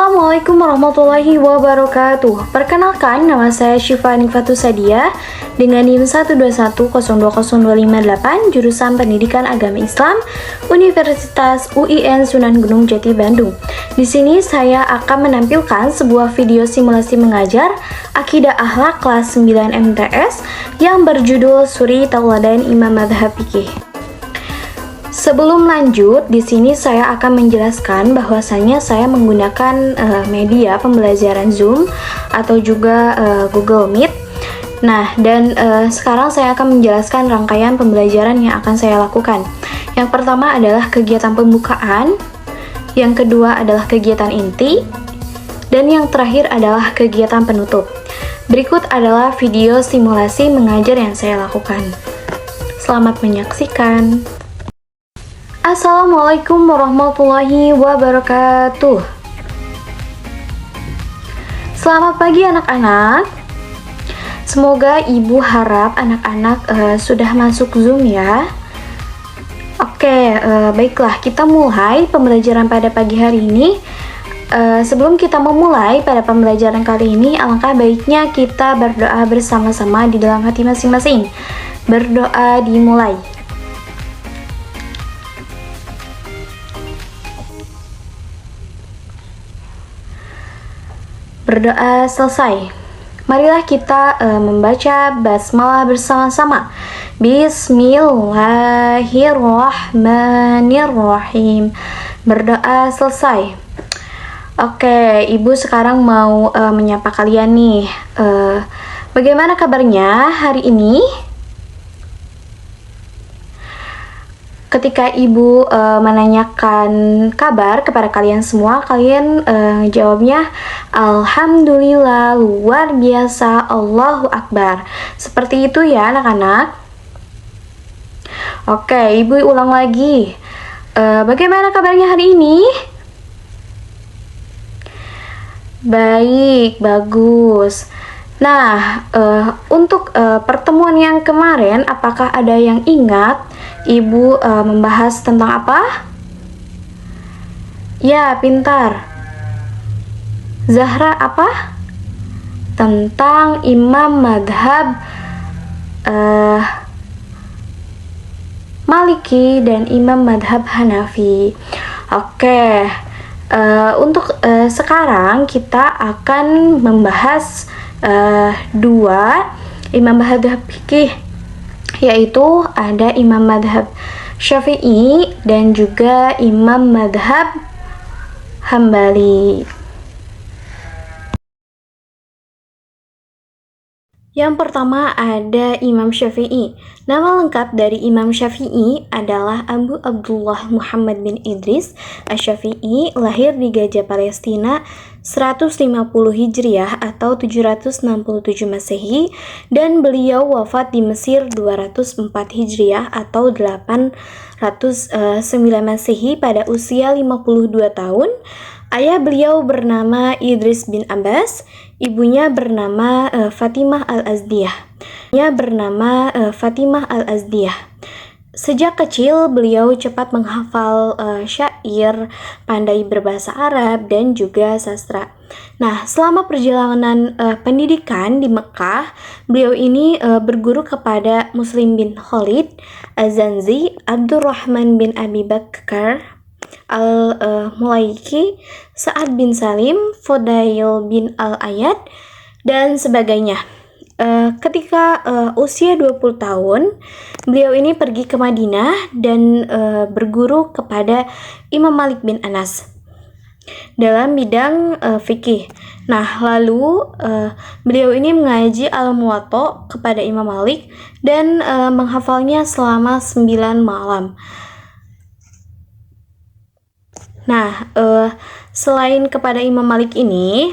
Assalamualaikum warahmatullahi wabarakatuh. Perkenalkan, nama saya Syifa Nifatus Sadia dengan NIM 121020258, jurusan Pendidikan Agama Islam, Universitas UIN Sunan Gunung Jati Bandung. Di sini saya akan menampilkan sebuah video simulasi mengajar Akidah Akhlak kelas 9 MTS yang berjudul Suri Tauladan Imam Madhab Fikih. Sebelum lanjut, di sini saya akan menjelaskan bahwasanya saya menggunakan media pembelajaran Zoom atau juga Google Meet. Nah, dan sekarang saya akan menjelaskan rangkaian pembelajaran yang akan saya lakukan. Yang pertama adalah kegiatan pembukaan, yang kedua adalah kegiatan inti, dan yang terakhir adalah kegiatan penutup. Berikut adalah video simulasi mengajar yang saya lakukan. Selamat menyaksikan. Assalamualaikum warahmatullahi wabarakatuh. Selamat pagi anak-anak. Semoga ibu harap anak-anak sudah masuk Zoom ya. Oke, baiklah, kita mulai pembelajaran pada pagi hari ini. Sebelum kita memulai pada pembelajaran kali ini, alangkah baiknya kita berdoa bersama-sama di dalam hati masing-masing. Berdoa dimulai. Berdoa selesai. Marilah kita membaca basmalah bersama-sama. Bismillahirrahmanirrahim. Berdoa selesai. Oke, ibu sekarang mau menyapa kalian nih. Bagaimana kabarnya hari ini? Ketika ibu menanyakan kabar kepada kalian semua, kalian jawabnya Alhamdulillah, luar biasa, Allahu Akbar. Seperti itu ya anak-anak. Oke, ibu ulang lagi. Bagaimana kabarnya hari ini? Baik, bagus. Nah, untuk pertemuan yang kemarin, apakah ada yang ingat ibu membahas tentang apa? Ya, pintar. Zahra apa? Tentang Imam Madhab Maliki dan Imam Madhab Hanafi. Oke, untuk sekarang kita akan membahas dua Imam Madhab Fikih, yaitu ada Imam Madhab Syafi'i dan juga Imam Madhab Hambali. Yang pertama ada Imam Syafi'i. Nama lengkap dari Imam Syafi'i adalah Abu Abdullah Muhammad bin Idris Asy-Syafi'i, lahir di Gajah Palestina 150 Hijriah atau 767 Masehi, dan beliau wafat di Mesir 204 Hijriah atau 809 Masehi pada usia 52 tahun. Ayah beliau bernama Idris bin Abbas, ibunya bernama Fatimah al-Azdiyah. Sejak kecil beliau cepat menghafal syair, pandai berbahasa Arab dan juga sastra. Nah, selama perjalanan pendidikan di Mekah, beliau ini berguru kepada Muslim bin Khalid Az-Zanzi, Abdurrahman bin Abi Bakar Al-Mulaiki, Sa'ad bin Salim, Fudail bin Al-Ayad, dan sebagainya. Ketika usia 20 tahun, beliau ini pergi ke Madinah dan berguru kepada Imam Malik bin Anas dalam bidang fikih. Nah, lalu beliau ini mengaji Al-Muwatta kepada Imam Malik dan menghafalnya selama 9 malam. Nah, selain kepada Imam Malik ini,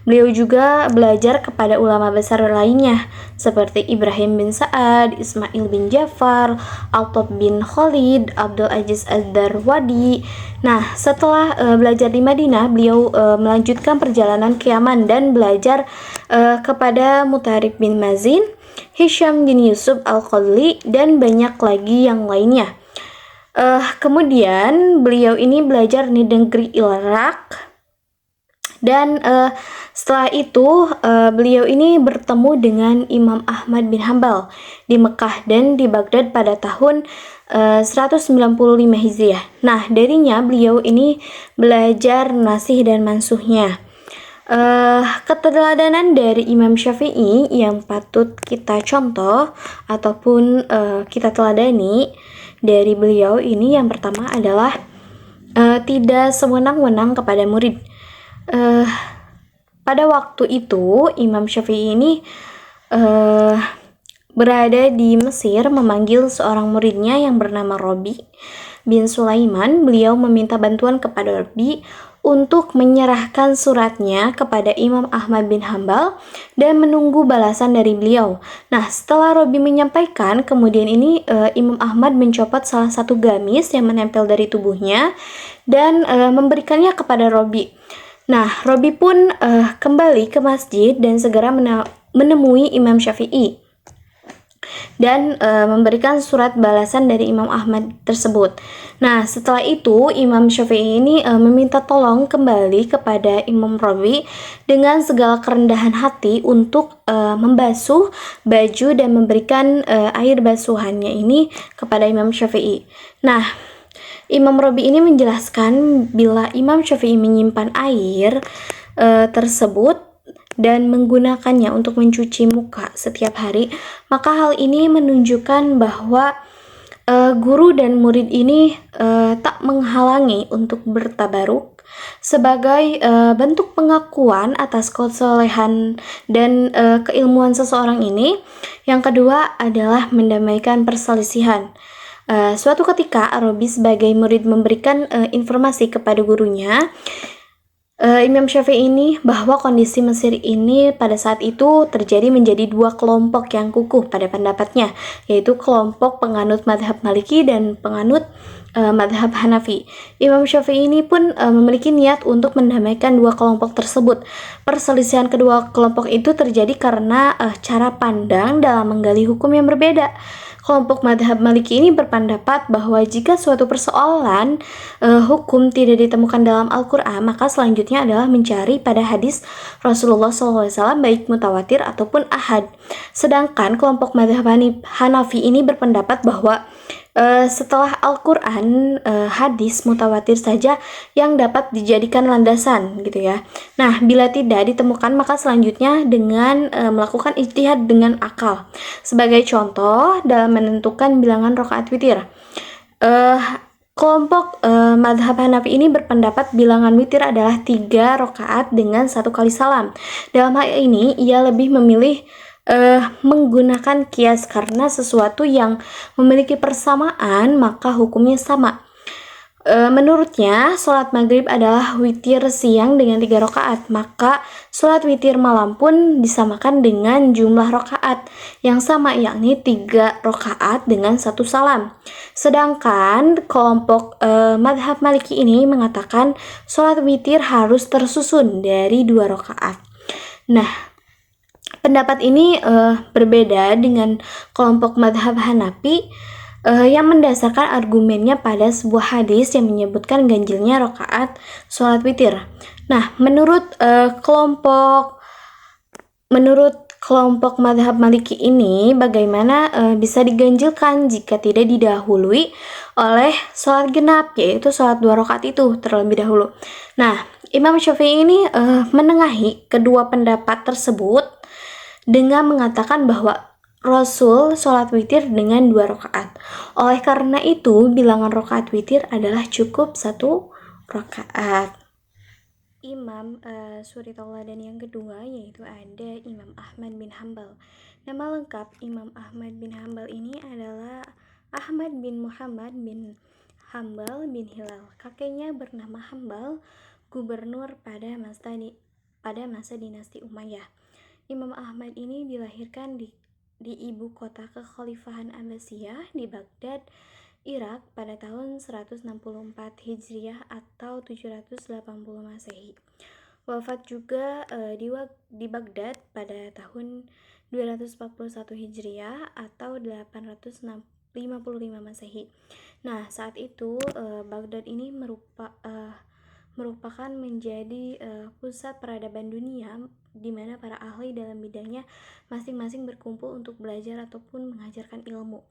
beliau juga belajar kepada ulama besar lainnya seperti Ibrahim bin Sa'ad, Ismail bin Ja'far, Attab bin Khalid, Abdul Aziz Az-Darwadi. Nah, setelah belajar di Madinah, beliau melanjutkan perjalanan ke Yaman dan belajar kepada Mutarib bin Mazin, Hisham bin Yusuf Al-Qadli, dan banyak lagi yang lainnya. Kemudian beliau ini belajar di negeri Irak Dan setelah itu beliau ini bertemu dengan Imam Ahmad bin Hambal di Mekah dan di Baghdad pada tahun 195 Hijriah. Nah, darinya beliau ini belajar nasih dan mansuhnya. Keteladanan dari Imam Syafi'i yang patut kita contoh ataupun kita teladani dari beliau ini, yang pertama adalah tidak sewenang-wenang kepada murid. Pada waktu itu Imam Syafi'i ini berada di Mesir memanggil seorang muridnya yang bernama Robi bin Sulaiman. Beliau meminta bantuan kepada Robi untuk menyerahkan suratnya kepada Imam Ahmad bin Hambal dan menunggu balasan dari beliau. Nah, setelah Robi menyampaikan, kemudian ini Imam Ahmad mencopot salah satu gamis yang menempel dari tubuhnya dan memberikannya kepada Robi. Nah, Robi pun kembali ke masjid dan segera menemui Imam Syafi'i dan memberikan surat balasan dari Imam Ahmad tersebut. Nah, setelah itu Imam Syafi'i ini meminta tolong kembali kepada Imam Rabi dengan segala kerendahan hati untuk membasuh baju dan memberikan air basuhannya ini kepada Imam Syafi'i. Nah, Imam Rabi ini menjelaskan bila Imam Syafi'i menyimpan air tersebut dan menggunakannya untuk mencuci muka setiap hari, maka hal ini menunjukkan bahwa guru dan murid ini tak menghalangi untuk bertabaruk sebagai bentuk pengakuan atas kesolehan dan keilmuan seseorang ini. Yang kedua adalah mendamaikan perselisihan. Suatu ketika Arabi sebagai murid memberikan informasi kepada gurunya, Imam Syafi'i ini, bahwa kondisi Mesir ini pada saat itu terjadi menjadi dua kelompok yang kukuh pada pendapatnya, yaitu kelompok penganut madhab Maliki dan penganut madhab Hanafi. Imam Syafi'i ini pun memiliki niat untuk mendamaikan dua kelompok tersebut. Perselisihan kedua kelompok itu terjadi karena cara pandang dalam menggali hukum yang berbeda. Kelompok madhab Maliki ini berpendapat bahwa jika suatu persoalan hukum tidak ditemukan dalam Al-Quran, maka selanjutnya adalah mencari pada hadis Rasulullah SAW, baik mutawatir ataupun ahad. Sedangkan kelompok madhab Hanafi ini berpendapat bahwa setelah Al-Quran, hadis mutawatir saja yang dapat dijadikan landasan gitu ya. Nah, bila tidak ditemukan, maka selanjutnya dengan melakukan ijtihad dengan akal. Sebagai contoh dalam menentukan bilangan rakaat witir, kelompok madhab Hanafi ini berpendapat bilangan witir adalah 3 rakaat dengan 1 kali salam. Dalam hal ini ia lebih memilih menggunakan kias karena sesuatu yang memiliki persamaan maka hukumnya sama. Menurutnya sholat maghrib adalah witir siang dengan 3 rakaat, maka sholat witir malam pun disamakan dengan jumlah rakaat yang sama, yakni 3 rakaat dengan 1 salam. Sedangkan kelompok madhab Maliki ini mengatakan sholat witir harus tersusun dari 2 rakaat. Nah, pendapat ini berbeda dengan kelompok madhab Hanafi yang mendasarkan argumennya pada sebuah hadis yang menyebutkan ganjilnya rakaat sholat witir. Nah, menurut kelompok madhab Maliki ini, bagaimana bisa diganjilkan jika tidak didahului oleh sholat genap, yaitu sholat 2 rakaat itu terlebih dahulu. Nah, Imam Syafi'i ini menengahi kedua pendapat tersebut dengan mengatakan bahwa Rasul sholat witir dengan 2 rakaat. Oleh karena itu, bilangan rakaat witir adalah cukup 1 rakaat. Imam suri tauladan yang kedua yaitu ada Imam Ahmad bin Hambal. Nama lengkap Imam Ahmad bin Hambal ini adalah Ahmad bin Muhammad bin Hambal bin Hilal. Kakeknya bernama Hambal, gubernur pada masa dinasti Umayyah. Imam Ahmad ini dilahirkan di ibu kota kekhalifahan Abbasiyah di Baghdad, Irak pada tahun 164 Hijriah atau 780 Masehi. Wafat juga di Baghdad pada tahun 241 Hijriah atau 855 Masehi. Nah, saat itu Baghdad ini merupakan menjadi pusat peradaban dunia di mana para ahli dalam bidangnya masing-masing berkumpul untuk belajar ataupun mengajarkan ilmu.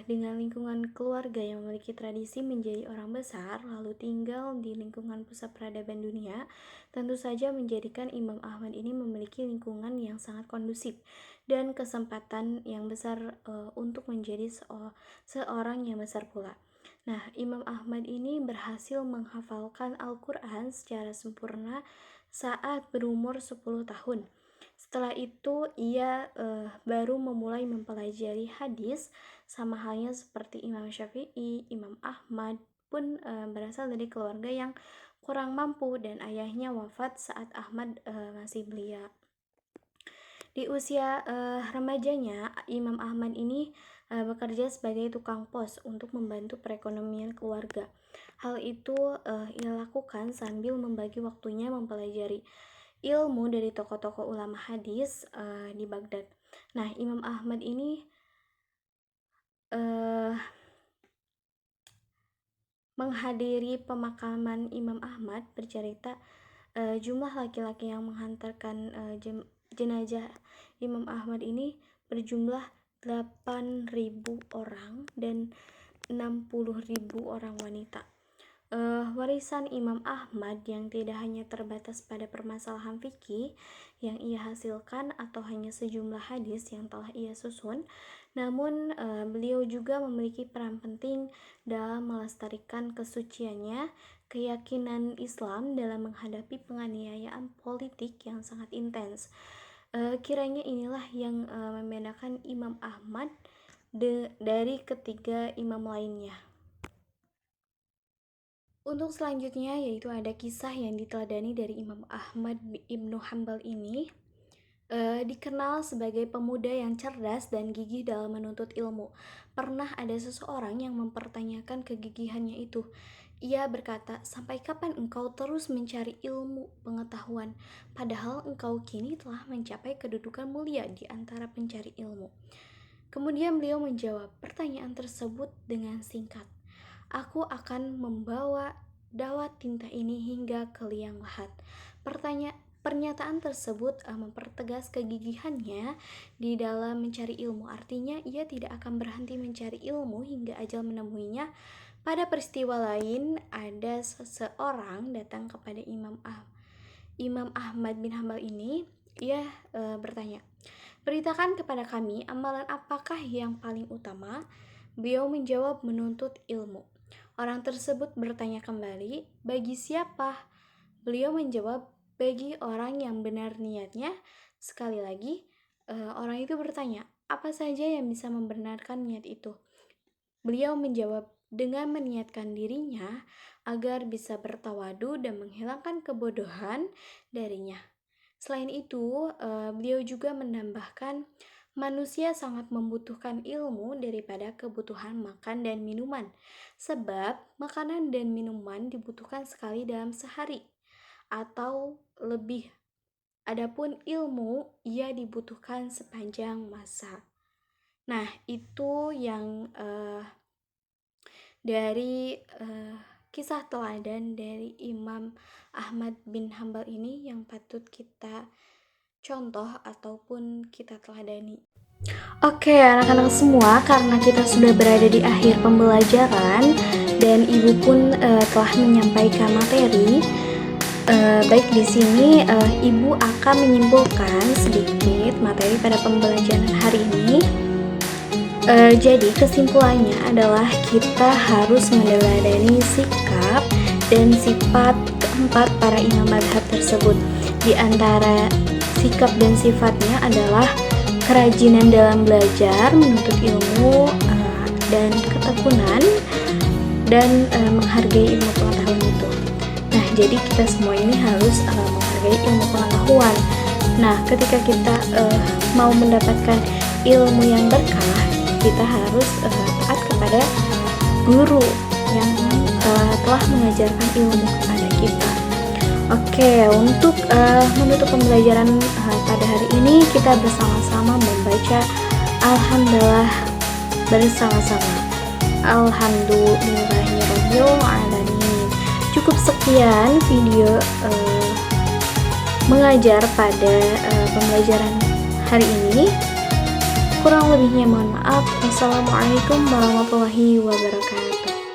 Dengan lingkungan keluarga yang memiliki tradisi menjadi orang besar lalu tinggal di lingkungan pusat peradaban dunia, tentu saja menjadikan Imam Ahmad ini memiliki lingkungan yang sangat kondusif dan kesempatan yang besar untuk menjadi seorang yang besar pula. Nah, Imam Ahmad ini berhasil menghafalkan Al-Quran secara sempurna saat berumur 10 tahun. Setelah itu ia baru memulai mempelajari hadis, sama halnya seperti Imam Syafi'i. Imam Ahmad pun berasal dari keluarga yang kurang mampu dan ayahnya wafat saat Ahmad masih belia. Di usia remajanya, Imam Ahmad ini bekerja sebagai tukang pos untuk membantu perekonomian keluarga. Hal itu ia lakukan sambil membagi waktunya mempelajari ilmu dari tokoh-tokoh ulama hadis di Baghdad. Nah, Imam Ahmad ini menghadiri pemakaman Imam Ahmad bercerita jumlah laki-laki yang menghantarkan jenazah Imam Ahmad ini berjumlah 8.000 orang dan 60.000 orang wanita. Warisan Imam Ahmad yang tidak hanya terbatas pada permasalahan fikih yang ia hasilkan atau hanya sejumlah hadis yang telah ia susun, namun beliau juga memiliki peran penting dalam melestarikan kesuciannya, keyakinan Islam dalam menghadapi penganiayaan politik yang sangat intens. Kiranya inilah yang membedakan Imam Ahmad dari ketiga imam lainnya. Untuk selanjutnya yaitu ada kisah yang diteladani dari Imam Ahmad Ibnu Hanbal ini. Dikenal sebagai pemuda yang cerdas dan gigih dalam menuntut ilmu. Pernah ada seseorang yang mempertanyakan kegigihannya itu. Ia berkata, "Sampai kapan engkau terus mencari ilmu pengetahuan, padahal engkau kini telah mencapai kedudukan mulia di antara pencari ilmu?" Kemudian beliau menjawab pertanyaan tersebut dengan singkat, "Aku akan membawa dawat tinta ini hingga ke liang lahat." Pernyataan tersebut mempertegas kegigihannya di dalam mencari ilmu. Artinya ia tidak akan berhenti mencari ilmu hingga ajal menemuinya. Pada peristiwa lain, ada seseorang datang kepada Imam Ahmad bin Hanbal ini. Ia bertanya, "Beritakan kepada kami amalan apakah yang paling utama?" Beliau menjawab, "Menuntut ilmu." Orang tersebut bertanya kembali, "Bagi siapa?" Beliau menjawab, "Bagi orang yang benar niatnya." Sekali lagi, orang itu bertanya, "Apa saja yang bisa membenarkan niat itu?" Beliau menjawab, "Dengan meniatkan dirinya agar bisa bertawadu dan menghilangkan kebodohan darinya." Selain itu, beliau juga menambahkan, manusia sangat membutuhkan ilmu daripada kebutuhan makan dan minuman, sebab makanan dan minuman dibutuhkan sekali dalam sehari atau lebih. Adapun ilmu, ia dibutuhkan sepanjang masa. Nah, itu yang dari kisah teladan dari Imam Ahmad bin Hanbal ini yang patut kita contoh ataupun kita teladani. Oke, anak-anak semua, karena kita sudah berada di akhir pembelajaran dan Ibu pun telah menyampaikan materi. Baik, di sini Ibu akan menyimpulkan sedikit materi pada pembelajaran hari ini. Jadi kesimpulannya adalah kita harus meneladani sikap dan sifat keempat para imam mazhab tersebut. Di antara sikap dan sifatnya adalah kerajinan dalam belajar, menuntut ilmu, dan ketekunan, dan menghargai ilmu pengetahuan itu. Nah, jadi kita semua ini harus menghargai ilmu pengetahuan. Nah, ketika kita mau mendapatkan ilmu yang berkah, kita harus taat kepada guru yang telah mengajarkan ilmu kepada kita. Oke, untuk menutup pembelajaran pada hari ini, kita bersama-sama membaca Alhamdulillah bersama-sama. Alhamdulillahirobbil alamin. Cukup sekian sekian video mengajar pada pembelajaran hari ini. Kurang lebihnya mohon maaf. Wassalamualaikum warahmatullahi wabarakatuh.